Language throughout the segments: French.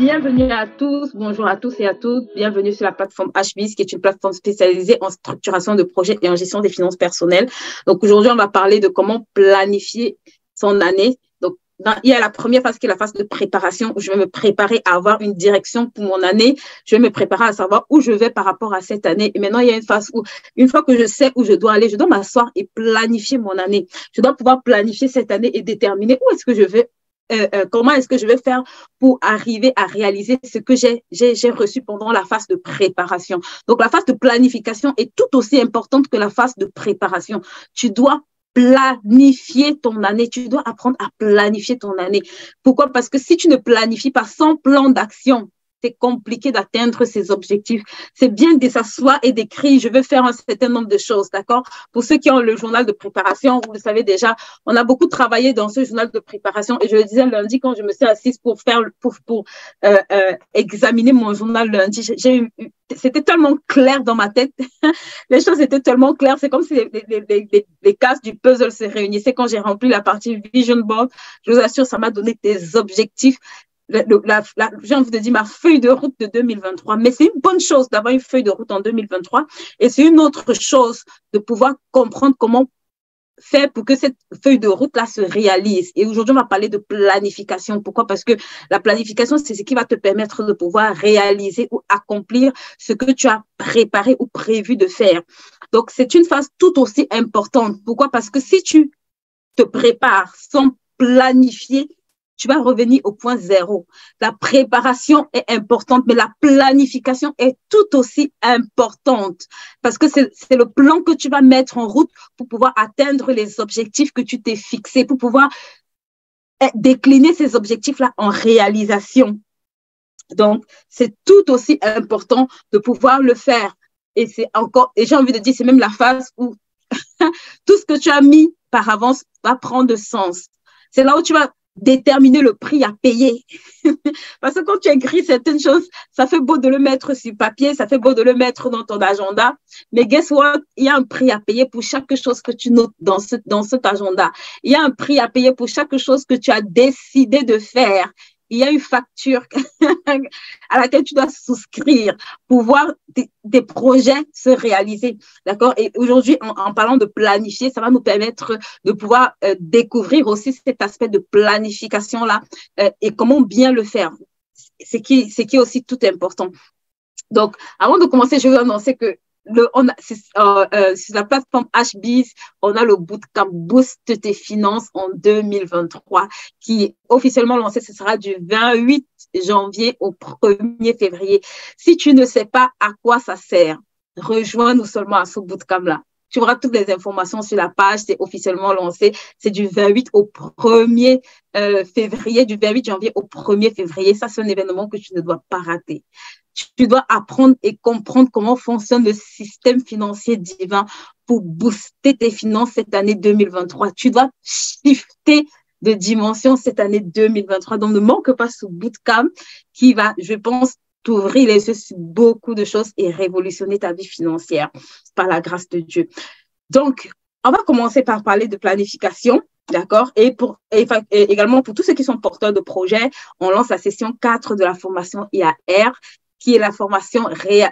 Bienvenue à tous, bonjour à tous et à toutes. Bienvenue sur la plateforme HBIS, qui est une plateforme spécialisée en structuration de projets et en gestion des finances personnelles. Donc aujourd'hui, on va parler de comment planifier son année. Donc il y a la première phase qui est la phase de préparation, où je vais me préparer à avoir une direction pour mon année. Je vais me préparer à savoir où je vais par rapport à cette année. Et maintenant, il y a une phase où, une fois que je sais où je dois aller, je dois m'asseoir et planifier mon année. Je dois pouvoir planifier cette année et déterminer où est-ce que je vais comment est-ce que je vais faire pour arriver à réaliser ce que j'ai reçu pendant la phase de préparation. Donc, la phase de planification est tout aussi importante que la phase de préparation. Tu dois planifier ton année. Tu dois apprendre à planifier ton année. Pourquoi? Parce que si tu ne planifies pas sans plan d'action, c'est compliqué d'atteindre ces objectifs. C'est bien de s'asseoir et d'écrire, je veux faire un certain nombre de choses, d'accord? Pour ceux qui ont le journal de préparation, vous le savez déjà, on a beaucoup travaillé dans ce journal de préparation et je le disais lundi quand je me suis assise pour faire, examiner mon journal lundi, c'était tellement clair dans ma tête. Les choses étaient tellement claires. C'est comme si les cases du puzzle se réunissaient quand j'ai rempli la partie vision board. Je vous assure, ça m'a donné des objectifs. J'ai envie de dire ma feuille de route de 2023, mais c'est une bonne chose d'avoir une feuille de route en 2023 et c'est une autre chose de pouvoir comprendre comment faire pour que cette feuille de route-là se réalise. Et aujourd'hui, on va parler de planification. Pourquoi? Parce que la planification, c'est ce qui va te permettre de pouvoir réaliser ou accomplir ce que tu as préparé ou prévu de faire. Donc, c'est une phase tout aussi importante. Pourquoi? Parce que si tu te prépares sans planifier, tu vas revenir au point zéro. La préparation est importante, mais la planification est tout aussi importante parce que c'est le plan que tu vas mettre en route pour pouvoir atteindre les objectifs que tu t'es fixés, pour pouvoir décliner ces objectifs-là en réalisation. Donc, c'est tout aussi important de pouvoir le faire. Et c'est encore, et j'ai envie de dire, c'est même la phase où tout ce que tu as mis par avance va prendre sens. C'est là où tu vas déterminer le prix à payer. Parce que quand tu écris certaines choses, ça fait beau de le mettre sur papier, ça fait beau de le mettre dans ton agenda, mais guess what? Il y a un prix à payer pour chaque chose que tu notes dans cet agenda. Il y a un prix à payer pour chaque chose que tu as décidé de faire. Il y a une facture à laquelle tu dois souscrire pour voir des projets se réaliser. D'accord? Et aujourd'hui, en parlant de planifier, ça va nous permettre de pouvoir découvrir aussi cet aspect de planification-là et comment bien le faire. C'est qui est aussi tout important. Donc, avant de commencer, je veux annoncer que sur la plateforme HBIS, on a le bootcamp Boost tes finances en 2023 qui est officiellement lancé. Ce sera du 28 janvier au 1er février. Si tu ne sais pas à quoi ça sert, rejoins-nous seulement à ce bootcamp-là. Tu auras toutes les informations sur la page, c'est officiellement lancé. C'est du 28 au 1er février, du 28 janvier au 1er février. Ça, c'est un événement que tu ne dois pas rater. Tu dois apprendre et comprendre comment fonctionne le système financier divin pour booster tes finances cette année 2023. Tu dois shifter de dimension cette année 2023. Donc, ne manque pas ce bootcamp qui va, je pense, t'ouvrir les yeux sur beaucoup de choses et révolutionner ta vie financière par la grâce de Dieu. Donc, on va commencer par parler de planification. D'accord? Et également pour tous ceux qui sont porteurs de projets, on lance la session 4 de la formation IAR, qui est la formation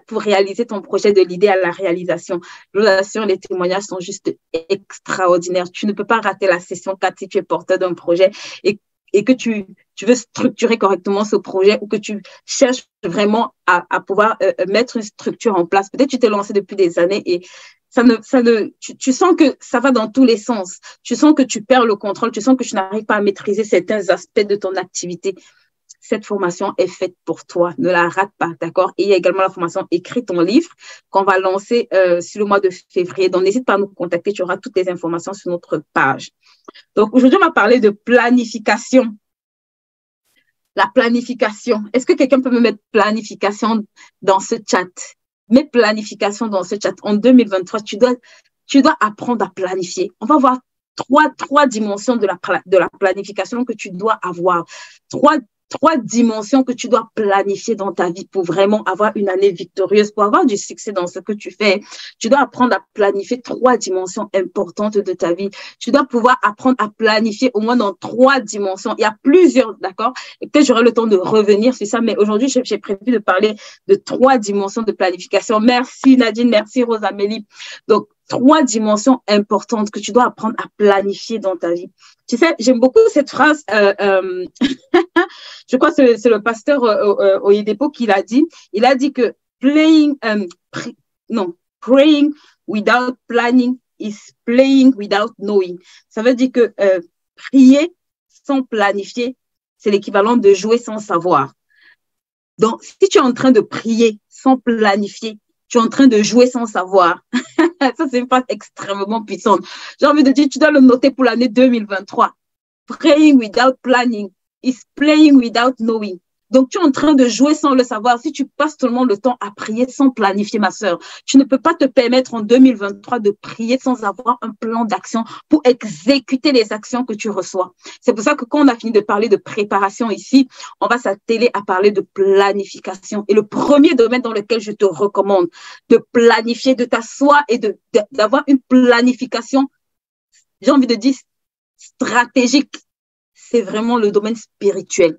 pour réaliser ton projet de l'idée à la réalisation. Je vous assure, les témoignages sont juste extraordinaires. Tu ne peux pas rater la session 4 si tu es porteur d'un projet et que tu veux structurer correctement ce projet ou que tu cherches vraiment à pouvoir mettre une structure en place. Peut-être que tu t'es lancé depuis des années et tu sens que ça va dans tous les sens. Tu sens que tu perds le contrôle. Tu sens que tu n'arrives pas à maîtriser certains aspects de ton activité. Cette formation est faite pour toi. Ne la rate pas, d'accord? Et il y a également la formation Écris ton livre qu'on va lancer sur le mois de février. Donc, n'hésite pas à nous contacter. Tu auras toutes les informations sur notre page. Donc, aujourd'hui, on va parler de planification. La planification. Est-ce que quelqu'un peut me mettre planification dans ce chat? Mets planification dans ce chat. En 2023, tu dois apprendre à planifier. On va voir trois dimensions de la planification que tu dois avoir. 3 dimensions que tu dois planifier dans ta vie pour vraiment avoir une année victorieuse, pour avoir du succès dans ce que tu fais. Tu dois apprendre à planifier 3 dimensions importantes de ta vie. Tu dois pouvoir apprendre à planifier au moins dans 3 dimensions. Il y a plusieurs, d'accord? Et peut-être j'aurai le temps de revenir sur ça, mais aujourd'hui, j'ai prévu de parler de 3 dimensions de planification. Merci Nadine, merci Rosamélie. Donc, 3 dimensions importantes que tu dois apprendre à planifier dans ta vie. Tu sais, j'aime beaucoup cette phrase, je crois que c'est le pasteur Oyedepo qui l'a dit. Il a dit que praying without planning is playing without knowing. Ça veut dire que prier sans planifier, c'est l'équivalent de jouer sans savoir. Donc, si tu es en train de prier sans planifier, tu es en train de jouer sans savoir. Ça, c'est une phrase extrêmement puissante. J'ai envie de dire, tu dois le noter pour l'année 2023. Praying without planning is playing without knowing. Donc, tu es en train de jouer sans le savoir. Si tu passes seulement le temps à prier sans planifier, ma sœur, tu ne peux pas te permettre en 2023 de prier sans avoir un plan d'action pour exécuter les actions que tu reçois. C'est pour ça que quand on a fini de parler de préparation ici, on va s'atteler à parler de planification. Et le premier domaine dans lequel je te recommande de planifier, de t'asseoir et d'avoir une planification, j'ai envie de dire stratégique, c'est vraiment le domaine spirituel.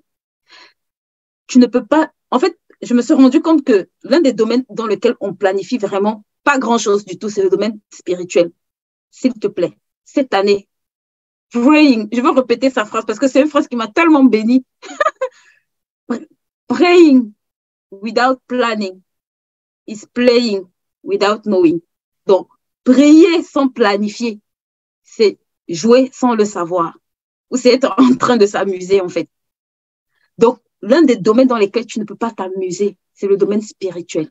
Tu ne peux pas, en fait, je me suis rendu compte que l'un des domaines dans lequel on planifie vraiment pas grand-chose du tout, c'est le domaine spirituel. S'il te plaît, cette année, praying, je veux répéter sa phrase parce que c'est une phrase qui m'a tellement bénie. Praying without planning is playing without knowing. Donc, prier sans planifier, c'est jouer sans le savoir. Ou c'est être en train de s'amuser, en fait. Donc, l'un des domaines dans lesquels tu ne peux pas t'amuser, c'est le domaine spirituel.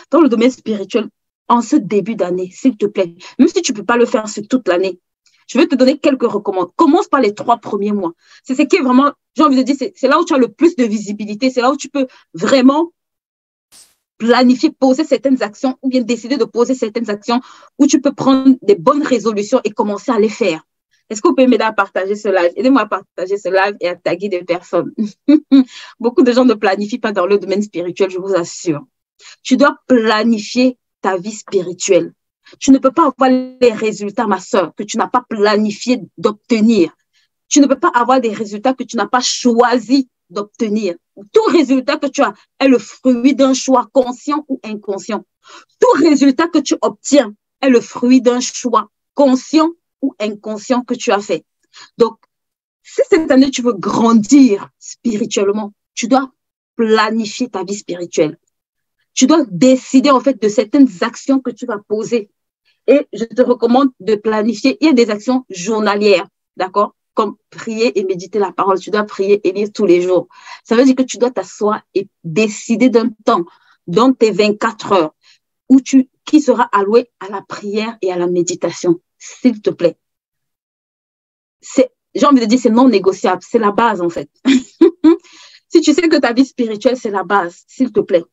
Dans le domaine spirituel, en ce début d'année, s'il te plaît, même si tu ne peux pas le faire sur toute l'année, je vais te donner quelques recommandations. Commence par les 3 premiers mois. C'est ce qui est vraiment, j'ai envie de dire, c'est là où tu as le plus de visibilité, c'est là où tu peux vraiment planifier, poser certaines actions ou bien décider de poser certaines actions où tu peux prendre des bonnes résolutions et commencer à les faire. Est-ce que vous pouvez m'aider à partager ce live? Aidez-moi à partager ce live et à taguer des personnes. Beaucoup de gens ne planifient pas dans le domaine spirituel, je vous assure. Tu dois planifier ta vie spirituelle. Tu ne peux pas avoir les résultats, ma sœur, que tu n'as pas planifié d'obtenir. Tu ne peux pas avoir des résultats que tu n'as pas choisi d'obtenir. Tout résultat que tu as est le fruit d'un choix conscient ou inconscient. Tout résultat que tu obtiens est le fruit d'un choix conscient ou inconscient que tu as fait. Donc, si cette année tu veux grandir spirituellement, tu dois planifier ta vie spirituelle. Tu dois décider en fait de certaines actions que tu vas poser. Et je te recommande de planifier. Il y a des actions journalières, d'accord? Comme prier et méditer la parole. Tu dois prier et lire tous les jours. Ça veut dire que tu dois t'asseoir et décider d'un temps dans tes 24 heures qui sera alloué à la prière et à la méditation. S'il te plaît. J'ai envie de dire, c'est non négociable. C'est la base, en fait. Si tu sais que ta vie spirituelle, c'est la base, s'il te plaît.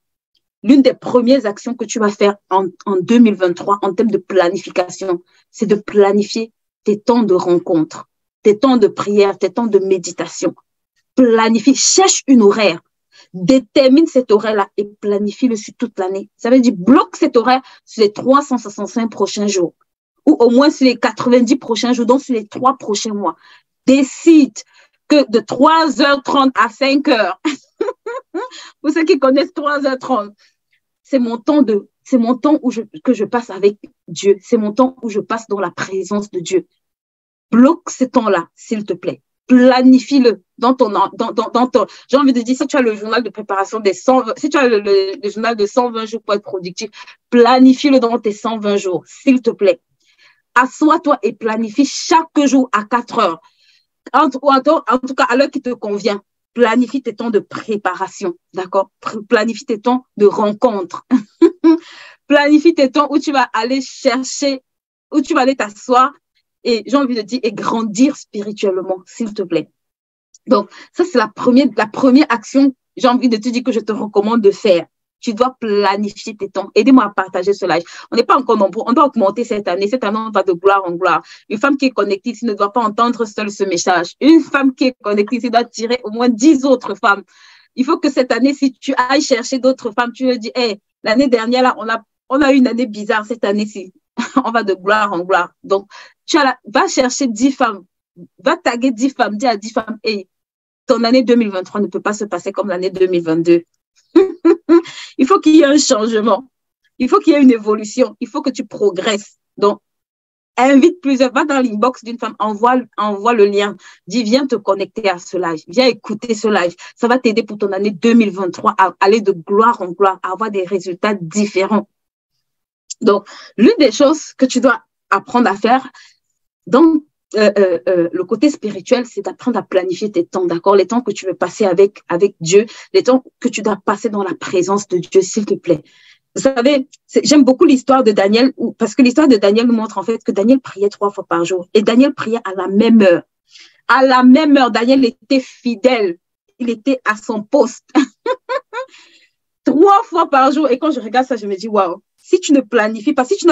L'une des premières actions que tu vas faire en 2023 en termes de planification, c'est de planifier tes temps de rencontre, tes temps de prière, tes temps de méditation. Planifie, cherche une horaire. Détermine cet horaire-là et planifie-le sur toute l'année. Ça veut dire, bloque cet horaire sur les 365 prochains jours. Ou au moins sur les 90 prochains jours, donc sur les 3 prochains mois. Décide que de 3h30 à 5h, pour ceux qui connaissent 3h30, c'est mon temps que je passe avec Dieu. C'est mon temps où je passe dans la présence de Dieu. Bloque ce temps-là, s'il te plaît. Planifie-le dans ton, j'ai envie de dire, si tu as le journal de préparation des 120, si tu as le journal de 120 jours pour être productif, planifie-le dans tes 120 jours, s'il te plaît. Assois-toi et planifie chaque jour à 4 heures. En tout cas, à l'heure qui te convient. Planifie tes temps de préparation, d'accord? Planifie tes temps de rencontre. Planifie tes temps où tu vas aller chercher, où tu vas aller t'asseoir et, j'ai envie de dire, et grandir spirituellement, s'il te plaît. Donc, ça, c'est la première action, j'ai envie de te dire que je te recommande de faire. tu dois planifier tes temps. Aidez-moi à partager ce live. On n'est pas encore nombreux. On doit augmenter cette année. Cette année, on va de gloire en gloire. Une femme qui est connectée ici ne doit pas entendre seule ce message. Une femme qui est connectée ici doit tirer au moins 10 autres femmes. Il faut que cette année, si tu ailles chercher d'autres femmes, tu leur dis, hey, l'année dernière, là, on a eu une année bizarre. Cette année-ci, on va de gloire en gloire. Donc, va chercher 10 femmes. Va taguer 10 femmes. Dis à 10 femmes, hey, ton année 2023 ne peut pas se passer comme l'année 2022. Il faut qu'il y ait un changement. Il faut qu'il y ait une évolution. Il faut que tu progresses. Donc, invite plusieurs. Va dans l'inbox d'une femme, envoie le lien. Dis, viens te connecter à ce live. Viens écouter ce live. Ça va t'aider pour ton année 2023 à aller de gloire en gloire, à avoir des résultats différents. Donc, l'une des choses que tu dois apprendre à faire dans le côté spirituel, c'est d'apprendre à planifier tes temps, d'accord? Les temps que tu veux passer avec Dieu, les temps que tu dois passer dans la présence de Dieu, s'il te plaît. Vous savez, j'aime beaucoup l'histoire de Daniel, parce que l'histoire de Daniel nous montre en fait que Daniel priait 3 fois par jour. Et Daniel priait à la même heure. À la même heure, Daniel était fidèle. Il était à son poste. 3 fois par jour. Et quand je regarde ça, je me dis, waouh. Si tu ne planifies pas, si tu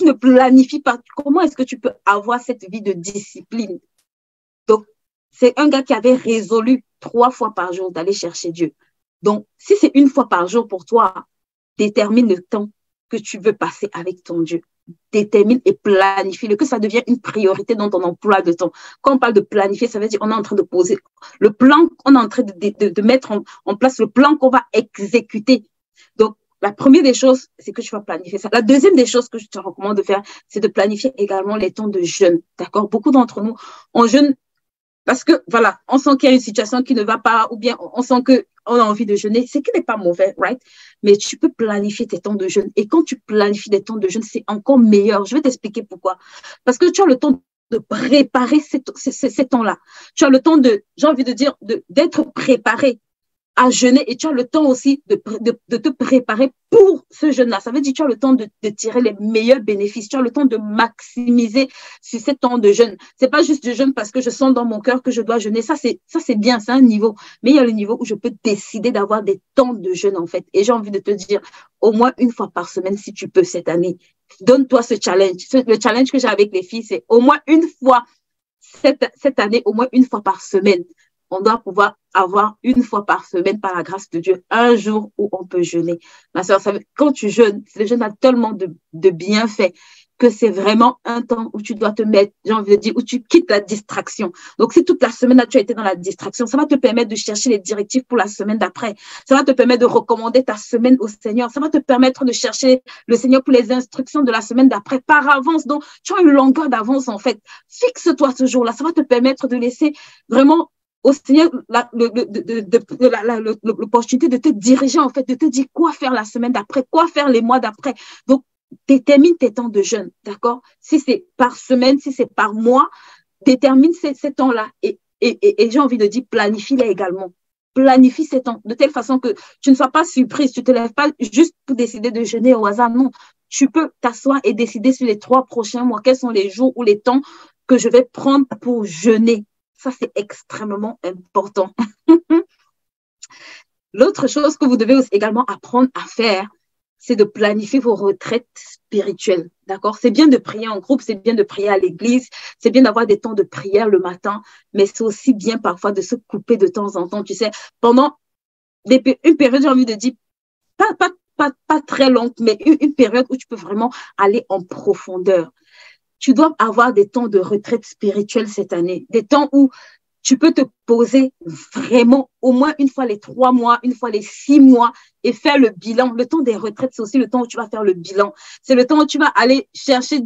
ne planifies pas, comment est-ce que tu peux avoir cette vie de discipline? Donc, c'est un gars qui avait résolu 3 fois par jour d'aller chercher Dieu. Donc, si c'est 1 fois par jour pour toi, détermine le temps que tu veux passer avec ton Dieu. Détermine et planifie-le, que ça devienne une priorité dans ton emploi de temps. Quand on parle de planifier, ça veut dire qu'on est en train de poser le plan, on est en train de mettre en place le plan qu'on va exécuter. Donc, la première des choses, c'est que tu vas planifier ça. La deuxième des choses que je te recommande de faire, c'est de planifier également les temps de jeûne. D'accord? Beaucoup d'entre nous, on jeûne parce que, voilà, on sent qu'il y a une situation qui ne va pas, ou bien on sent qu'on a envie de jeûner, ce qui n'est pas mauvais, right? Mais tu peux planifier tes temps de jeûne. Et quand tu planifies des temps de jeûne, c'est encore meilleur. Je vais t'expliquer pourquoi. Parce que tu as le temps de préparer ces temps-là. Tu as le temps j'ai envie de dire, d'être préparé à jeûner, et tu as le temps aussi de te préparer pour ce jeûne-là. Ça veut dire que tu as le temps de tirer les meilleurs bénéfices. Tu as le temps de maximiser sur ces temps de jeûne. C'est pas juste du jeûne parce que je sens dans mon cœur que je dois jeûner. Ça, c'est bien, c'est un niveau. Mais il y a le niveau où je peux décider d'avoir des temps de jeûne, en fait. Et j'ai envie de te dire, au moins 1 fois par semaine, si tu peux cette année. Donne-toi ce challenge. Le challenge que j'ai avec les filles, c'est au moins 1 fois cette année, au moins 1 fois par semaine. On doit pouvoir avoir 1 fois par semaine, par la grâce de Dieu, un jour où on peut jeûner. Ma soeur, quand tu jeûnes, le jeûne a tellement de bienfaits que c'est vraiment un temps où tu dois te mettre, j'ai envie de dire, où tu quittes la distraction. Donc, si toute la semaine, là, tu as été dans la distraction, ça va te permettre de chercher les directives pour la semaine d'après. Ça va te permettre de recommander ta semaine au Seigneur. Ça va te permettre de chercher le Seigneur pour les instructions de la semaine d'après par avance. Donc, tu as une longueur d'avance, en fait. Fixe-toi ce jour-là. Ça va te permettre de laisser vraiment au Seigneur l'opportunité de te diriger, en fait, de te dire quoi faire la semaine d'après, quoi faire les mois d'après. Donc, détermine tes temps de jeûne, d'accord? Si c'est par semaine, si c'est par mois, détermine ces temps-là. Et j'ai envie de dire, planifie-les également. Planifie ces temps de telle façon que tu ne sois pas surprise, tu ne te lèves pas juste pour décider de jeûner au hasard. Non, tu peux t'asseoir et décider sur les 3 prochains mois, quels sont les jours ou les temps que je vais prendre pour jeûner. Ça, c'est extrêmement important. L'autre chose que vous devez aussi également apprendre à faire, c'est de planifier vos retraites spirituelles. D'accord? C'est bien de prier en groupe, c'est bien de prier à l'église, c'est bien d'avoir des temps de prière le matin, mais c'est aussi bien parfois de se couper de temps en temps. Tu sais, pendant une période, j'ai envie de dire, pas très longue, mais une période où tu peux vraiment aller en profondeur. Tu dois avoir des temps de retraite spirituelle cette année, des temps où tu peux te poser vraiment au moins 1 fois les 3 mois, 1 fois les 6 mois et faire le bilan. Le temps des retraites, c'est aussi le temps où tu vas faire le bilan. C'est le temps où tu vas aller chercher,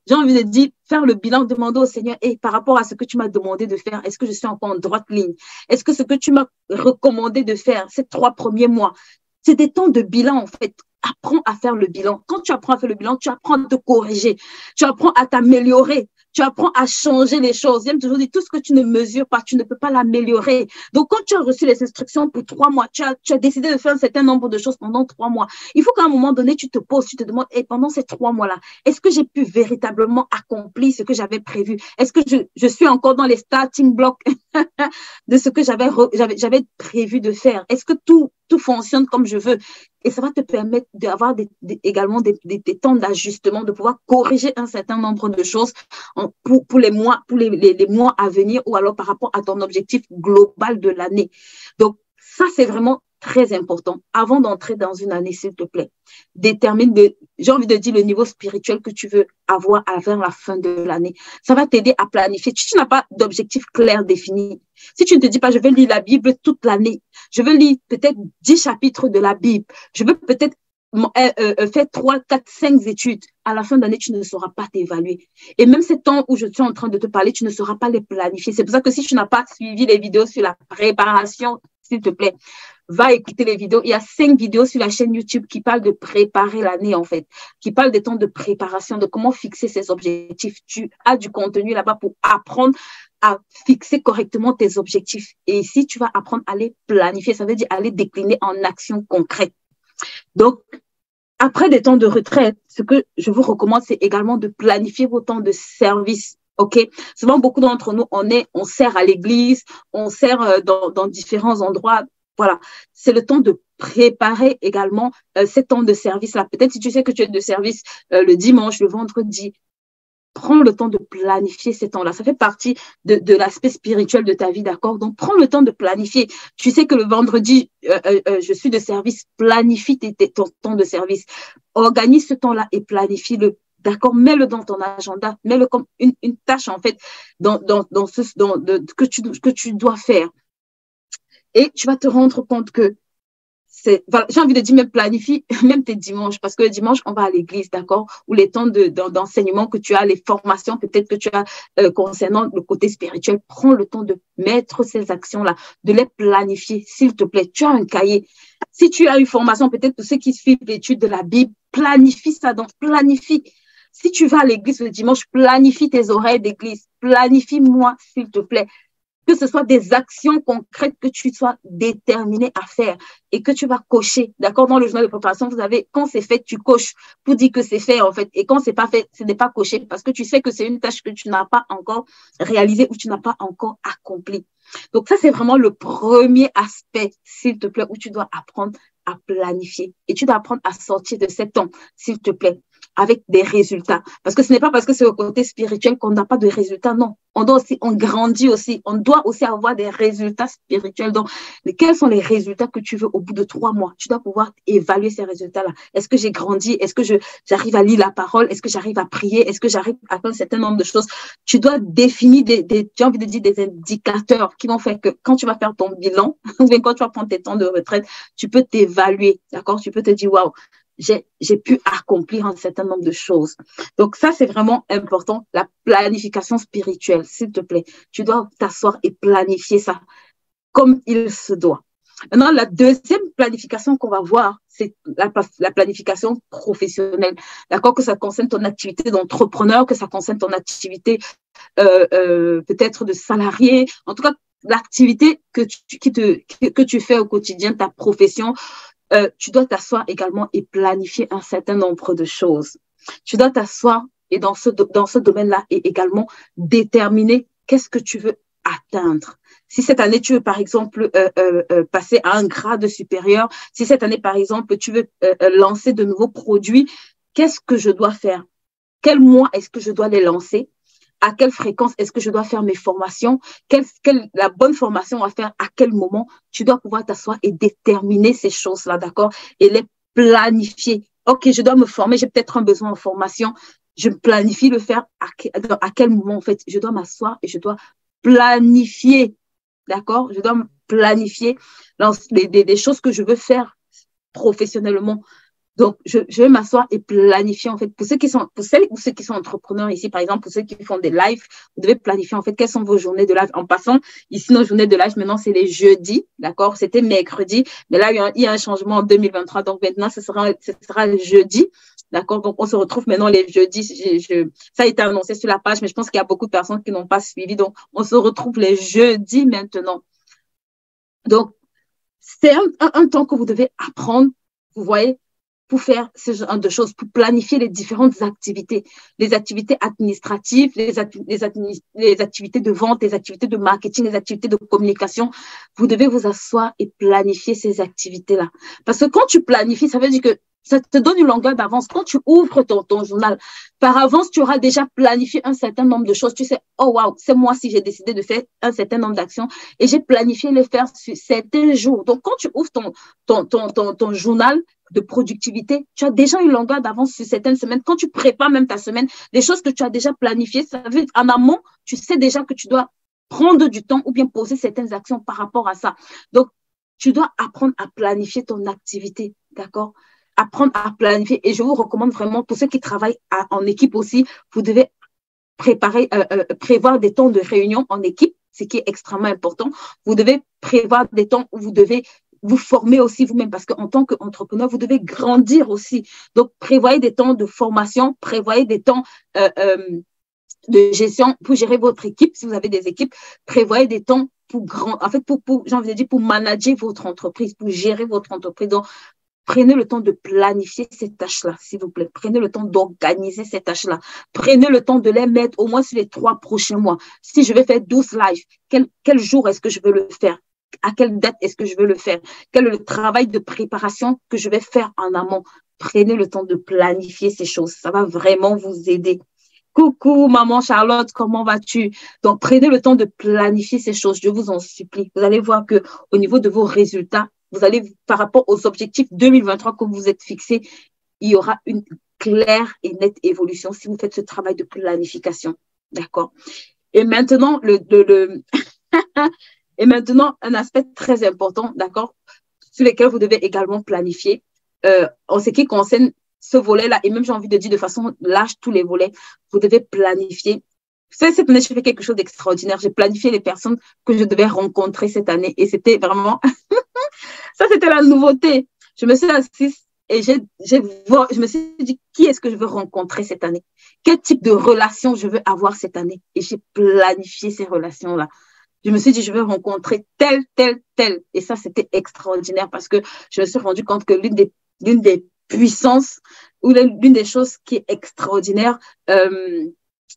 j'ai envie de dire, faire le bilan, demander au Seigneur, et par rapport à ce que tu m'as demandé de faire, est-ce que je suis encore en droite ligne? Est-ce que ce que tu m'as recommandé de faire ces 3 premiers mois, c'est des temps de bilan, en fait. Apprends à faire le bilan. Quand tu apprends à faire le bilan, tu apprends à te corriger. Tu apprends à t'améliorer. Tu apprends à changer les choses. J'aime toujours dire, tout ce que tu ne mesures pas, tu ne peux pas l'améliorer. Donc, quand tu as reçu les instructions pour 3 mois, tu as décidé de faire un certain nombre de choses pendant 3 mois. Il faut qu'à un moment donné, tu te poses, tu te demandes, et pendant ces 3 mois-là, est-ce que j'ai pu véritablement accomplir ce que j'avais prévu? Est-ce que je suis encore dans les starting blocks de ce que j'avais prévu de faire? Est-ce que tout tout fonctionne comme je veux. Et ça va te permettre d'avoir également des temps d'ajustement, de pouvoir corriger un certain nombre de choses pour les mois, les mois à venir ou alors par rapport à ton objectif global de l'année. Donc, ça, c'est vraiment très important. Avant d'entrer dans une année, s'il te plaît, détermine, j'ai envie de dire, le niveau spirituel que tu veux avoir avant la fin de l'année. Ça va t'aider à planifier. Si tu n'as pas d'objectif clair défini, si tu ne te dis pas, je vais lire la Bible toute l'année, je veux lire peut-être 10 chapitres de la Bible, je veux peut-être faire 3, 4, 5 études, à la fin de l'année, tu ne sauras pas t'évaluer. Et même ces temps où je suis en train de te parler, tu ne sauras pas les planifier. C'est pour ça que si tu n'as pas suivi les vidéos sur la préparation, s'il te plaît, va écouter les vidéos. Il y a 5 vidéos sur la chaîne YouTube qui parlent de préparer l'année, en fait, qui parlent des temps de préparation, de comment fixer ses objectifs. Tu as du contenu là-bas pour apprendre à fixer correctement tes objectifs. Et ici, tu vas apprendre à les planifier. Ça veut dire à les décliner en actions concrètes. Donc, après des temps de retraite, ce que je vous recommande, c'est également de planifier vos temps de service. OK? Souvent, beaucoup d'entre nous, on sert à l'église, on sert dans différents endroits. Voilà. C'est le temps de préparer également ces temps de service-là. Peut-être si tu sais que tu es de service le dimanche, le vendredi, prends le temps de planifier ces temps-là. Ça fait partie de l'aspect spirituel de ta vie, d'accord? Donc, prends le temps de planifier. Tu sais que le vendredi, je suis de service, planifie ton temps de service. Organise ce temps-là et planifie-le. D'accord? Mets-le dans ton agenda. Mets-le comme une tâche, en fait, que tu dois faire. Et tu vas te rendre compte que voilà, j'ai envie de dire, même planifie, même tes dimanches, parce que le dimanche, on va à l'église, d'accord? Ou les temps d'enseignement que tu as, les formations peut-être que tu as concernant le côté spirituel, prends le temps de mettre ces actions-là, de les planifier, s'il te plaît. Tu as un cahier. Si tu as une formation, peut-être pour ceux qui suivent l'étude de la Bible, planifie ça, donc planifie. Si tu vas à l'église le dimanche, planifie tes horaires d'église. Planifie-moi, s'il te plaît. Que ce soit des actions concrètes que tu sois déterminé à faire et que tu vas cocher. D'accord? Dans le journal de préparation, vous avez, quand c'est fait, tu coches pour dire que c'est fait, en fait. Et quand c'est pas fait, ce n'est pas coché parce que tu sais que c'est une tâche que tu n'as pas encore réalisée ou tu n'as pas encore accomplie. Donc, ça, c'est vraiment le premier aspect, s'il te plaît, où tu dois apprendre à planifier et tu dois apprendre à sortir de cet temps, s'il te plaît, avec des résultats. Parce que ce n'est pas parce que c'est au côté spirituel qu'on n'a pas de résultats, non. On grandit aussi, on doit aussi avoir des résultats spirituels. Donc, quels sont les résultats que tu veux au bout de 3 mois? Tu dois pouvoir évaluer ces résultats-là. Est-ce que j'ai grandi? Est-ce que j'arrive à lire la parole? Est-ce que j'arrive à prier? Est-ce que j'arrive à faire un certain nombre de choses? Tu dois définir j'ai envie de dire des indicateurs qui vont faire que quand tu vas faire ton bilan, ou bien quand tu vas prendre tes temps de retraite, tu peux t'évaluer, d'accord? Tu peux te dire, waouh, j'ai pu accomplir un certain nombre de choses. Donc, ça, c'est vraiment important. La planification spirituelle, s'il te plaît. Tu dois t'asseoir et planifier ça comme il se doit. Maintenant, la deuxième planification qu'on va voir, c'est la planification professionnelle. D'accord? Que ça concerne ton activité d'entrepreneur, que ça concerne ton activité peut-être de salarié. En tout cas, l'activité que tu fais au quotidien, ta profession, tu dois t'asseoir également et planifier un certain nombre de choses. Tu dois t'asseoir et dans ce domaine-là et également déterminer qu'est-ce que tu veux atteindre. Si cette année, tu veux, par exemple, passer à un grade supérieur, si cette année, par exemple, tu veux lancer de nouveaux produits, qu'est-ce que je dois faire? Quel mois est-ce que je dois les lancer? À quelle fréquence est-ce que je dois faire mes formations? La bonne formation à faire à quel moment? Tu dois pouvoir t'asseoir et déterminer ces choses-là, d'accord? Et les planifier. OK, je dois me former, j'ai peut-être un besoin en formation. Je planifie le faire à quel moment, en fait? Je dois m'asseoir et je dois planifier, d'accord? Je dois planifier des choses que je veux faire professionnellement. Donc, je vais m'asseoir et planifier, en fait, pour celles ou ceux qui sont entrepreneurs ici, par exemple, pour ceux qui font des lives, vous devez planifier, en fait, quelles sont vos journées de live. En passant, ici, nos journées de live, maintenant, c'est les jeudis, d'accord? C'était mercredi, mais là, il y a un changement en 2023, donc maintenant, ce sera le jeudi, d'accord? Donc, on se retrouve maintenant les jeudis. Ça a été annoncé sur la page, mais je pense qu'il y a beaucoup de personnes qui n'ont pas suivi, donc, on se retrouve les jeudis maintenant. Donc, c'est un temps que vous devez apprendre, vous voyez, pour faire ce genre de choses, pour planifier les différentes activités, les activités administratives, les activités de vente, les activités de marketing, les activités de communication. Vous devez vous asseoir et planifier ces activités-là. Parce que quand tu planifies, ça veut dire que ça te donne une longueur d'avance. Quand tu ouvres ton journal, par avance, tu auras déjà planifié un certain nombre de choses. Tu sais, oh wow, c'est moi si j'ai décidé de faire un certain nombre d'actions et j'ai planifié les faire sur certains jours. Donc, quand tu ouvres ton journal de productivité, tu as déjà une longueur d'avance sur certaines semaines. Quand tu prépares même ta semaine, les choses que tu as déjà planifiées, ça veut dire en amont, tu sais déjà que tu dois prendre du temps ou bien poser certaines actions par rapport à ça. Donc, tu dois apprendre à planifier ton activité, d'accord? Apprendre à planifier. Et je vous recommande vraiment, pour ceux qui travaillent en équipe aussi, vous devez prévoir des temps de réunion en équipe, ce qui est extrêmement important. Vous devez prévoir des temps où vous devez vous former aussi vous-même, parce qu'en tant qu'entrepreneur, vous devez grandir aussi. Donc, prévoyez des temps de formation, prévoyez des temps de gestion pour gérer votre équipe. Si vous avez des équipes, prévoyez des temps pour j'ai envie de dire, pour manager votre entreprise, pour gérer votre entreprise. Donc, prenez le temps de planifier ces tâches-là, s'il vous plaît. Prenez le temps d'organiser ces tâches-là. Prenez le temps de les mettre au moins sur les 3 prochains mois. Si je vais faire 12 lives, quel jour est-ce que je veux le faire? À quelle date est-ce que je veux le faire? Quel est le travail de préparation que je vais faire en amont? Prenez le temps de planifier ces choses. Ça va vraiment vous aider. Coucou, maman Charlotte, comment vas-tu? Donc, prenez le temps de planifier ces choses. Je vous en supplie. Vous allez voir que au niveau de vos résultats, vous allez, par rapport aux objectifs 2023 que vous êtes fixés, il y aura une claire et nette évolution si vous faites ce travail de planification. D'accord? Et maintenant, et maintenant, un aspect très important, d'accord, sur lequel vous devez également planifier, en ce qui concerne ce volet-là, et même j'ai envie de dire de façon large tous les volets, vous devez planifier. Cette année, j'ai fait quelque chose d'extraordinaire. J'ai planifié les personnes que je devais rencontrer cette année et c'était vraiment, ça c'était la nouveauté. Je me suis assise et je me suis dit, qui est-ce que je veux rencontrer cette année? Quel type de relation je veux avoir cette année? Et j'ai planifié ces relations-là. Je me suis dit, je vais rencontrer tel, tel, tel. Et ça, c'était extraordinaire parce que je me suis rendu compte que l'une des puissances ou l'une des choses qui est extraordinaire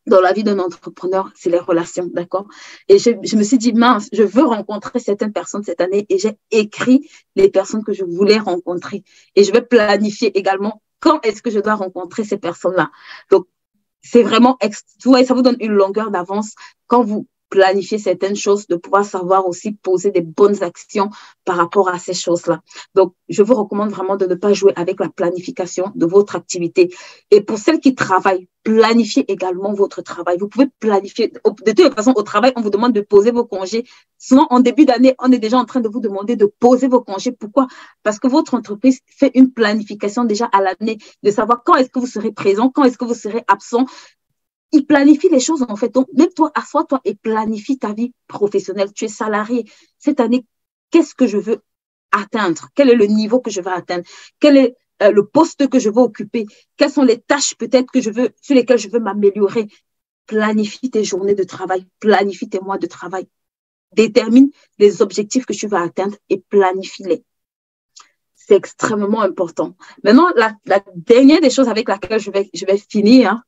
dans la vie d'un entrepreneur, c'est les relations, d'accord? Et je me suis dit, mince, je veux rencontrer certaines personnes cette année et j'ai écrit les personnes que je voulais rencontrer. Et je vais planifier également quand est-ce que je dois rencontrer ces personnes-là. Donc, c'est vraiment, ça vous donne une longueur d'avance quand vous planifier certaines choses, de pouvoir savoir aussi poser des bonnes actions par rapport à ces choses-là. Donc, je vous recommande vraiment de ne pas jouer avec la planification de votre activité. Et pour celles qui travaillent, planifiez également votre travail. Vous pouvez planifier. De toute façon, au travail, on vous demande de poser vos congés. Souvent, en début d'année, on est déjà en train de vous demander de poser vos congés. Pourquoi? Parce que votre entreprise fait une planification déjà à l'année, de savoir quand est-ce que vous serez présent, quand est-ce que vous serez absent. Il planifie les choses en fait. Donc, même toi, assois-toi et planifie ta vie professionnelle. Tu es salarié. Cette année, qu'est-ce que je veux atteindre? Quel est le niveau que je veux atteindre? Quel est le poste que je veux occuper? Quelles sont les tâches peut-être sur lesquelles je veux m'améliorer? Planifie tes journées de travail. Planifie tes mois de travail. Détermine les objectifs que tu vas atteindre et planifie-les. C'est extrêmement important. Maintenant, la dernière des choses avec laquelle je vais finir,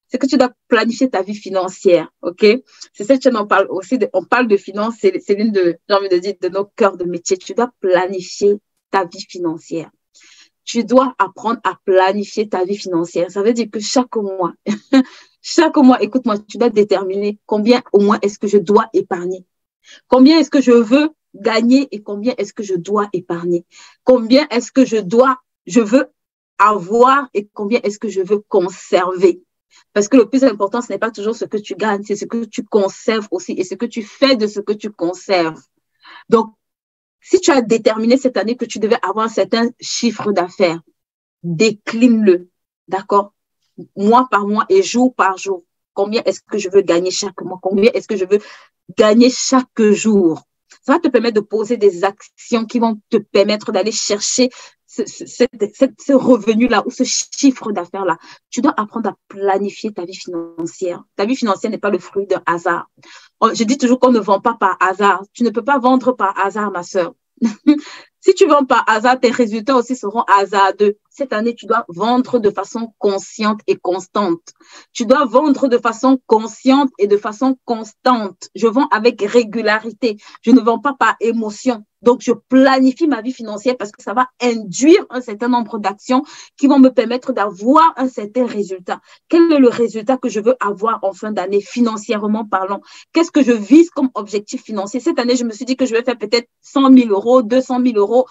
c'est que tu dois planifier ta vie financière, ok? C'est cette chaîne, on parle aussi, on parle de finances, c'est l'une j'ai envie de dire, de nos cœurs de métier. Tu dois planifier ta vie financière. Tu dois apprendre à planifier ta vie financière. Ça veut dire que chaque mois, écoute-moi, tu dois déterminer combien au moins est-ce que je dois épargner. Combien est-ce que je veux gagner et combien est-ce que je dois épargner. Combien est-ce que je veux avoir et combien est-ce que je veux conserver. Parce que le plus important, ce n'est pas toujours ce que tu gagnes, c'est ce que tu conserves aussi et ce que tu fais de ce que tu conserves. Donc, si tu as déterminé cette année que tu devais avoir un certain chiffre d'affaires, décline-le, d'accord? Mois par mois et jour par jour. Combien est-ce que je veux gagner chaque mois? Combien est-ce que je veux gagner chaque jour? Ça va te permettre de poser des actions qui vont te permettre d'aller chercher ce revenu-là ou ce chiffre d'affaires-là. Tu dois apprendre à planifier ta vie financière. Ta vie financière n'est pas le fruit d'un hasard. Je dis toujours qu'on ne vend pas par hasard. Tu ne peux pas vendre par hasard, ma sœur. Si tu vends par hasard, tes résultats aussi seront hasardeux. Cette année, tu dois vendre de façon consciente et constante. Tu dois vendre de façon consciente et de façon constante. Je vends avec régularité. Je ne vends pas par émotion. Donc, je planifie ma vie financière parce que ça va induire un certain nombre d'actions qui vont me permettre d'avoir un certain résultat. Quel est le résultat que je veux avoir en fin d'année, financièrement parlant? Qu'est-ce que je vise comme objectif financier? Cette année, je me suis dit que je vais faire peut-être 100 000 euros, 200 000 euros.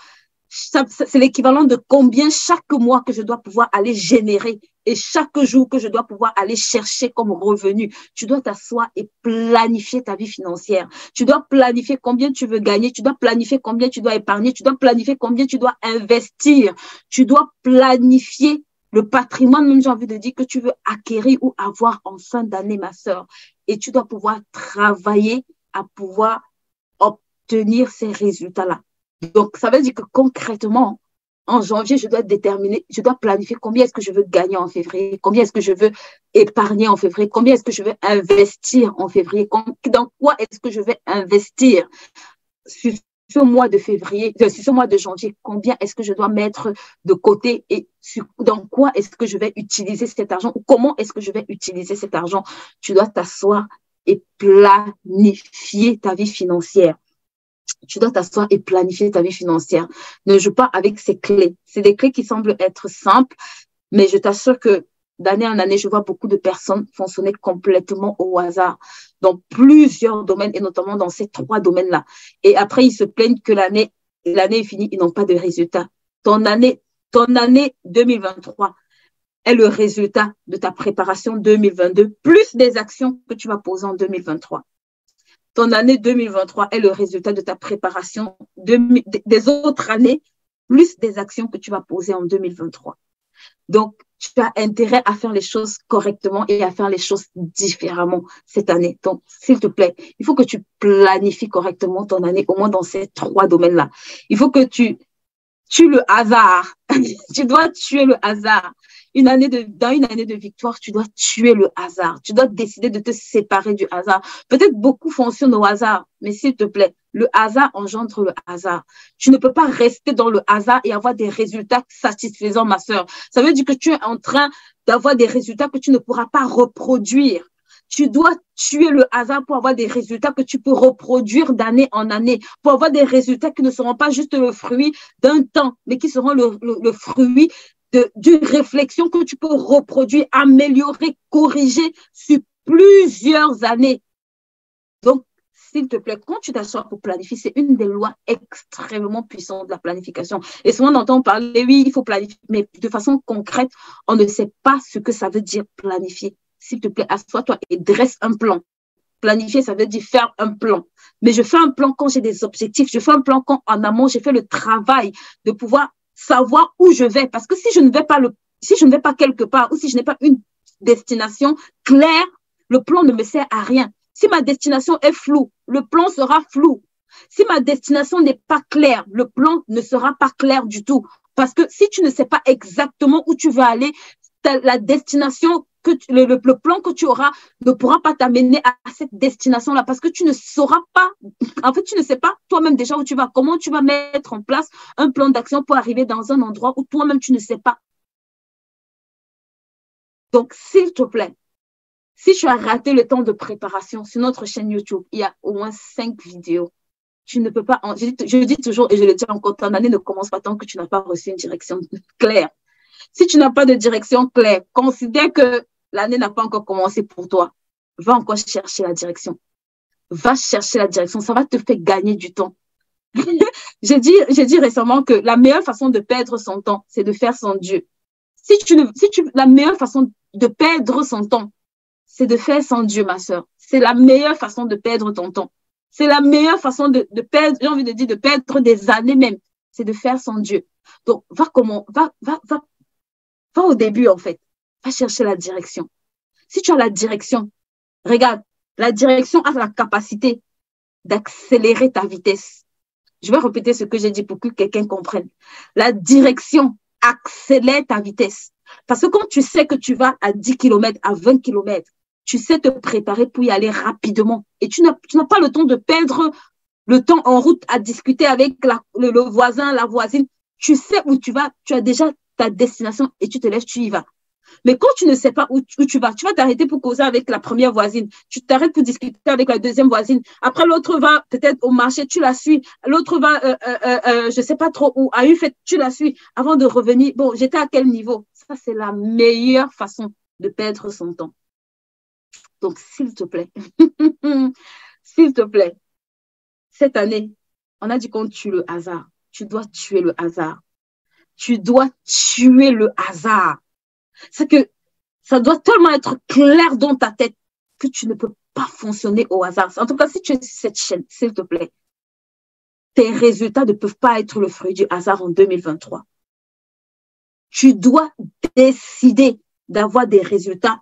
C'est l'équivalent de combien chaque mois que je dois pouvoir aller générer et chaque jour que je dois pouvoir aller chercher comme revenu. Tu dois t'asseoir et planifier ta vie financière. Tu dois planifier combien tu veux gagner. Tu dois planifier combien tu dois épargner. Tu dois planifier combien tu dois investir. Tu dois planifier le patrimoine, même j'ai envie de dire, que tu veux acquérir ou avoir en fin d'année, ma sœur. Et tu dois pouvoir travailler à pouvoir obtenir ces résultats-là. Donc, ça veut dire que concrètement, en janvier, je dois déterminer, je dois planifier combien est-ce que je veux gagner en février, combien est-ce que je veux épargner en février, combien est-ce que je veux investir en février, dans quoi est-ce que je vais investir sur ce mois de février, sur ce mois de janvier, combien est-ce que je dois mettre de côté et dans quoi est-ce que je vais utiliser cet argent ou comment est-ce que je vais utiliser cet argent. Tu dois t'asseoir et planifier ta vie financière. Tu dois t'asseoir et planifier ta vie financière. Ne joue pas avec ces clés. C'est des clés qui semblent être simples, mais je t'assure que d'année en année, je vois beaucoup de personnes fonctionner complètement au hasard dans plusieurs domaines et notamment dans ces 3 domaines-là. Et après, ils se plaignent que l'année est finie, ils n'ont pas de résultat. Ton année 2023 est le résultat de ta préparation 2022, plus des actions que tu vas poser en 2023. Ton année 2023 est le résultat de ta préparation des autres années, plus des actions que tu vas poser en 2023. Donc, tu as intérêt à faire les choses correctement et à faire les choses différemment cette année. Donc, s'il te plaît, il faut que tu planifies correctement ton année, au moins dans ces 3 domaines-là. Il faut que tu tues le hasard. Tu dois tuer le hasard. Dans une année de victoire, tu dois tuer le hasard. Tu dois décider de te séparer du hasard. Peut-être beaucoup fonctionnent au hasard, mais s'il te plaît, le hasard engendre le hasard. Tu ne peux pas rester dans le hasard et avoir des résultats satisfaisants, ma sœur. Ça veut dire que tu es en train d'avoir des résultats que tu ne pourras pas reproduire. Tu dois tuer le hasard pour avoir des résultats que tu peux reproduire d'année en année, pour avoir des résultats qui ne seront pas juste le fruit d'un temps, mais qui seront le fruit d'une réflexion que tu peux reproduire, améliorer, corriger sur plusieurs années. Donc, s'il te plaît, quand tu t'assois pour planifier, c'est une des lois extrêmement puissantes de la planification. Et souvent, on entend parler, oui, il faut planifier, mais de façon concrète, on ne sait pas ce que ça veut dire planifier. S'il te plaît, assois-toi et dresse un plan. Planifier, ça veut dire faire un plan. Mais je fais un plan quand j'ai des objectifs. Je fais un plan quand, en amont, j'ai fait le travail de pouvoir savoir où je vais. Parce que si je ne vais pas quelque part ou si je n'ai pas une destination claire, le plan ne me sert à rien. Si ma destination est floue, le plan sera flou. Si ma destination n'est pas claire, le plan ne sera pas clair du tout. Parce que si tu ne sais pas exactement où tu veux aller, la destination, le plan que tu auras ne pourra pas t'amener à cette destination-là parce que tu ne sauras pas, en fait, tu ne sais pas toi-même déjà où tu vas, comment tu vas mettre en place un plan d'action pour arriver dans un endroit où toi-même tu ne sais pas. Donc, s'il te plaît, si tu as raté le temps de préparation sur notre chaîne YouTube, il y a au moins 5 vidéos. Tu ne peux pas, je dis toujours et je le dis encore, ton année ne commence pas tant que tu n'as pas reçu une direction claire. Si tu n'as pas de direction claire, considère que l'année n'a pas encore commencé pour toi. Va encore chercher la direction. Va chercher la direction. Ça va te faire gagner du temps. J'ai dit récemment que la meilleure façon de perdre son temps, c'est de faire sans Dieu. La meilleure façon de perdre son temps, c'est de faire sans Dieu, ma sœur. C'est la meilleure façon de perdre ton temps. C'est la meilleure façon de perdre, j'ai envie de dire, de perdre des années même. C'est de faire sans Dieu. Donc, va au début, en fait. Va chercher la direction. Si tu as la direction, regarde, la direction a la capacité d'accélérer ta vitesse. Je vais répéter ce que j'ai dit pour que quelqu'un comprenne. La direction accélère ta vitesse. Parce que quand tu sais que tu vas à 10 km, à 20 km, tu sais te préparer pour y aller rapidement. Et tu n'as pas le temps de perdre le temps en route à discuter avec le voisin, la voisine. Tu sais où tu vas, tu as déjà ta destination et tu te lèves, tu y vas. Mais quand tu ne sais pas où tu vas t'arrêter pour causer avec la première voisine. Tu t'arrêtes pour discuter avec la deuxième voisine. Après, l'autre va peut-être au marché, tu la suis. L'autre va, je ne sais pas trop où, à une fête, tu la suis. Avant de revenir, bon, j'étais à quel niveau? Ça, c'est la meilleure façon de perdre son temps. Donc, s'il te plaît, s'il te plaît, cette année, on a dit qu'on tue le hasard. Tu dois tuer le hasard. Tu dois tuer le hasard. C'est que ça doit tellement être clair dans ta tête que tu ne peux pas fonctionner au hasard. En tout cas, si tu es sur cette chaîne, s'il te plaît, tes résultats ne peuvent pas être le fruit du hasard en 2023. Tu dois décider d'avoir des résultats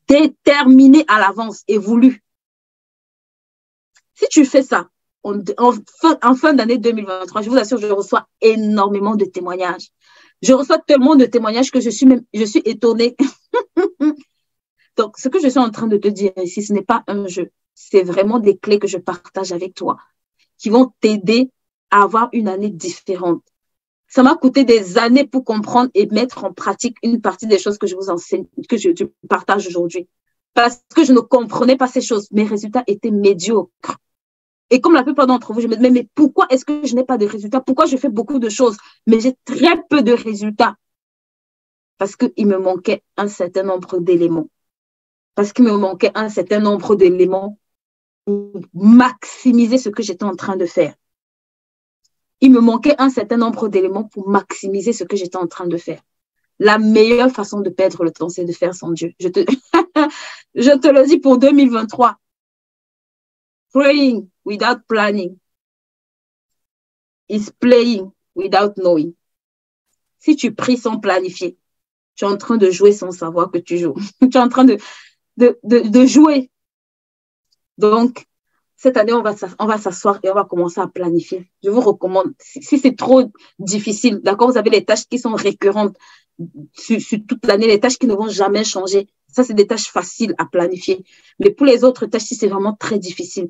déterminés à l'avance et voulus. Si tu fais ça, en fin d'année 2023, je vous assure, je reçois énormément de témoignages. Je reçois tellement de témoignages que je suis étonnée. Donc, ce que je suis en train de te dire ici, ce n'est pas un jeu. C'est vraiment des clés que je partage avec toi qui vont t'aider à avoir une année différente. Ça m'a coûté des années pour comprendre et mettre en pratique une partie des choses que je vous enseigne, que je partage aujourd'hui. Parce que je ne comprenais pas ces choses. Mes résultats étaient médiocres. Et comme la plupart d'entre vous, je me dis, mais pourquoi est-ce que je n'ai pas de résultats? Pourquoi je fais beaucoup de choses, mais j'ai très peu de résultats? Parce qu'il me manquait un certain nombre d'éléments. Parce qu'il me manquait un certain nombre d'éléments pour maximiser ce que j'étais en train de faire. Il me manquait un certain nombre d'éléments pour maximiser ce que j'étais en train de faire. La meilleure façon de perdre le temps, c'est de faire sans Dieu. Je te le dis pour 2023. Praying without planning is playing without knowing. Si tu pries sans planifier, tu es en train de jouer sans savoir que tu joues. Tu es en train de jouer. Donc, cette année, on va s'asseoir et on va commencer à planifier. Je vous recommande, si c'est trop difficile, d'accord, vous avez les tâches qui sont récurrentes sur toute l'année, les tâches qui ne vont jamais changer. Ça, c'est des tâches faciles à planifier. Mais pour les autres tâches, si c'est vraiment très difficile,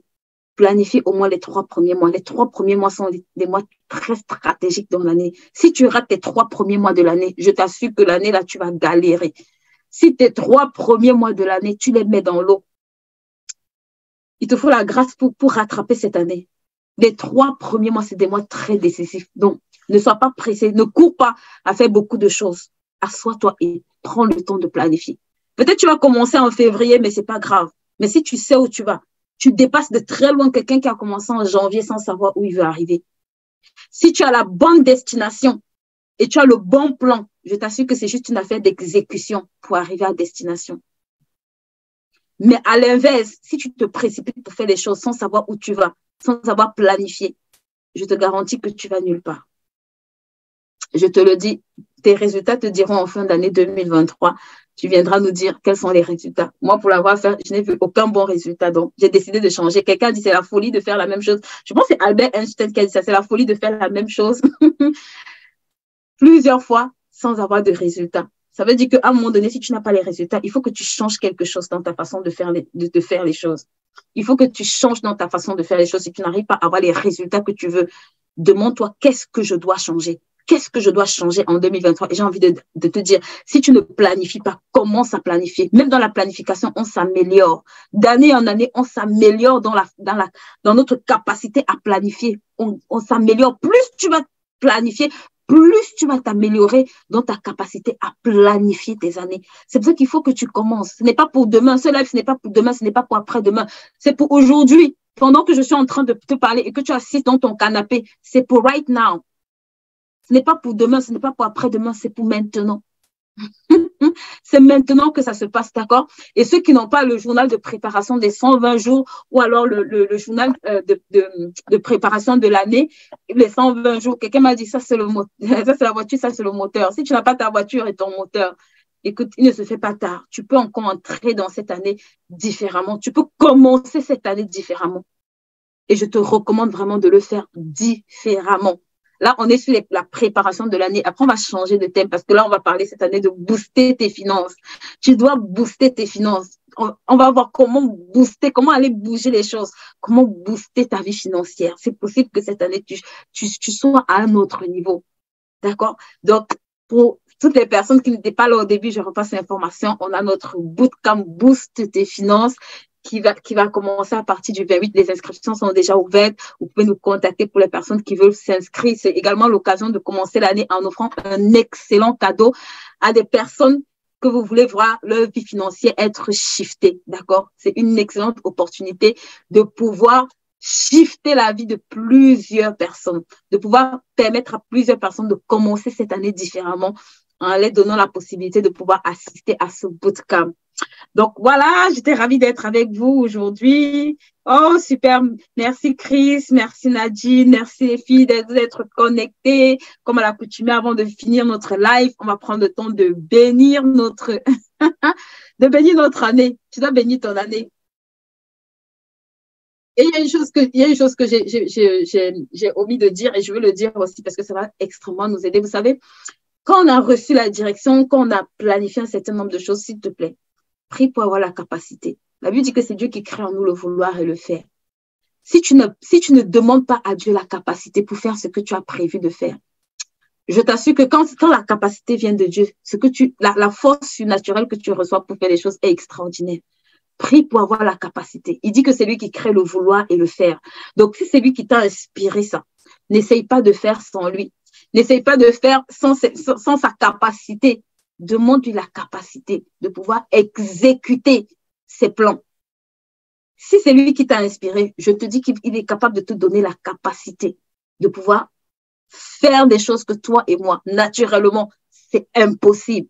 planifiez au moins les 3 premiers mois. Les 3 premiers mois sont des mois très stratégiques dans l'année. Si tu rates tes 3 premiers mois de l'année, je t'assure que l'année, là, tu vas galérer. Si tes 3 premiers mois de l'année, tu les mets dans l'eau, il te faut la grâce pour rattraper cette année. Les 3 premiers mois, c'est des mois très décisifs. Donc, ne sois pas pressé, ne cours pas à faire beaucoup de choses. Assois-toi et prends le temps de planifier. Peut-être tu vas commencer en février, mais c'est pas grave. Mais si tu sais où tu vas, tu dépasses de très loin quelqu'un qui a commencé en janvier sans savoir où il veut arriver. Si tu as la bonne destination et tu as le bon plan, je t'assure que c'est juste une affaire d'exécution pour arriver à destination. Mais à l'inverse, si tu te précipites pour faire les choses sans savoir où tu vas, sans savoir planifier, je te garantis que tu vas nulle part. Je te le dis, tes résultats te diront en fin d'année 2023, tu viendras nous dire quels sont les résultats. Moi, pour l'avoir fait, je n'ai vu aucun bon résultat. Donc, j'ai décidé de changer. Quelqu'un dit c'est la folie de faire la même chose. Je pense que c'est Albert Einstein qui a dit ça. C'est la folie de faire la même chose plusieurs fois sans avoir de résultats. Ça veut dire qu'à un moment donné, si tu n'as pas les résultats, il faut que tu changes quelque chose dans ta façon de faire les choses. Il faut que tu changes dans ta façon de faire les choses. Si tu n'arrives pas à avoir les résultats que tu veux, demande-toi qu'est-ce que je dois changer. Qu'est-ce que je dois changer en 2023? Et j'ai envie de te dire, si tu ne planifies pas, commence à planifier. Même dans la planification, on s'améliore. D'année en année, on s'améliore dans notre capacité à planifier. On s'améliore. Plus tu vas planifier, plus tu vas t'améliorer dans ta capacité à planifier tes années. C'est pour ça qu'il faut que tu commences. Ce n'est pas pour demain. Ce live, ce n'est pas pour demain, ce n'est pas pour après-demain. C'est pour aujourd'hui. Pendant que je suis en train de te parler et que tu assises dans ton canapé, c'est pour right now. Ce n'est pas pour demain, ce n'est pas pour après-demain, c'est pour maintenant. C'est maintenant que ça se passe, d'accord? Et ceux qui n'ont pas le journal de préparation des 120 jours ou alors le journal de préparation de l'année, les 120 jours, quelqu'un m'a dit ça c'est le moteur, ça c'est la voiture, ça c'est le moteur. Si tu n'as pas ta voiture et ton moteur, écoute, il ne se fait pas tard. Tu peux encore entrer dans cette année différemment. Tu peux commencer cette année différemment. Et je te recommande vraiment de le faire différemment. Là, on est sur la préparation de l'année. Après, on va changer de thème parce que là, on va parler cette année de booster tes finances. Tu dois booster tes finances. on va voir comment booster, comment aller bouger les choses, comment booster ta vie financière. C'est possible que cette année, tu sois à un autre niveau. D'accord? Donc, pour toutes les personnes qui n'étaient pas là au début, je repasse l'information. On a notre bootcamp Boost tes finances qui va commencer à partir du 28. Les inscriptions sont déjà ouvertes. Vous pouvez nous contacter pour les personnes qui veulent s'inscrire. C'est également l'occasion de commencer l'année en offrant un excellent cadeau à des personnes que vous voulez voir leur vie financière être shiftée. D'accord? C'est une excellente opportunité de pouvoir shifter la vie de plusieurs personnes, de pouvoir permettre à plusieurs personnes de commencer cette année différemment en leur donnant la possibilité de pouvoir assister à ce bootcamp. Donc voilà, j'étais ravie d'être avec vous aujourd'hui. Oh, super. Merci Chris, merci Nadine, merci les filles d'être connectées. Comme à l'accoutumée, avant de finir notre live, on va prendre le temps de bénir notre année. Tu dois bénir ton année. Et il y a une chose que j'ai omis de dire et je veux le dire aussi parce que ça va extrêmement nous aider. Vous savez, quand on a reçu la direction, quand on a planifié un certain nombre de choses, s'il te plaît, prie pour avoir la capacité. La Bible dit que c'est Dieu qui crée en nous le vouloir et le faire. Si tu ne demandes pas à Dieu la capacité pour faire ce que tu as prévu de faire, je t'assure que quand la capacité vient de Dieu, la force surnaturelle que tu reçois pour faire les choses est extraordinaire. Prie pour avoir la capacité. Il dit que c'est lui qui crée le vouloir et le faire. Donc, si c'est lui qui t'a inspiré ça, n'essaye pas de faire sans lui. N'essaye pas de faire sans sa capacité. Demande-lui la capacité de pouvoir exécuter ses plans. Si c'est lui qui t'a inspiré, je te dis qu'il est capable de te donner la capacité de pouvoir faire des choses que toi et moi, naturellement, c'est impossible.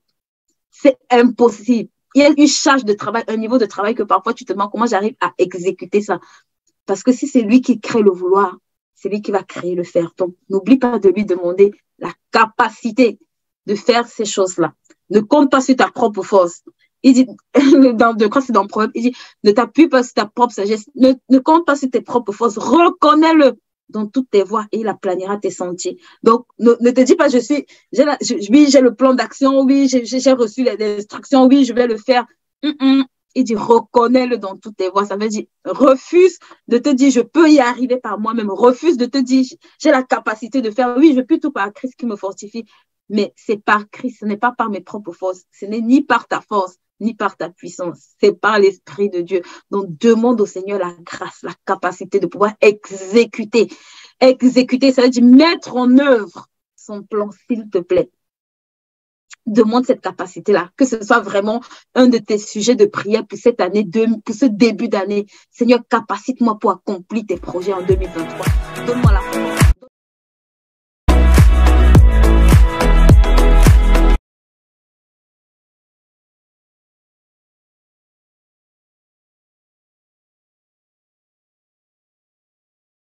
C'est impossible. Il y a une charge de travail, un niveau de travail que parfois tu te demandes comment j'arrive à exécuter ça. Parce que si c'est lui qui crée le vouloir, c'est lui qui va créer le faire. Donc, n'oublie pas de lui demander la capacité de faire ces choses-là. Ne compte pas sur ta propre force. Il dit, je crois que c'est dans le Proverbe, il dit, ne t'appuie pas sur ta propre sagesse, ne compte pas sur tes propres forces, reconnais-le dans toutes tes voies et il aplanira tes sentiers. Donc, ne te dis pas, oui, j'ai le plan d'action, oui, j'ai reçu les instructions, oui, je vais le faire. Il dit, reconnais-le dans toutes tes voies. Ça veut dire, refuse de te dire, je peux y arriver par moi-même. Refuse de te dire, j'ai la capacité de faire, oui, je peux tout par Christ qui me fortifie. Mais c'est par Christ, ce n'est pas par mes propres forces. Ce n'est ni par ta force, ni par ta puissance. C'est par l'Esprit de Dieu. Donc, demande au Seigneur la grâce, la capacité de pouvoir exécuter. Exécuter, ça veut dire mettre en œuvre son plan, s'il te plaît. Demande cette capacité-là, que ce soit vraiment un de tes sujets de prière pour cette année, pour ce début d'année. Seigneur, capacite-moi pour accomplir tes projets en 2023. Donne-moi la force.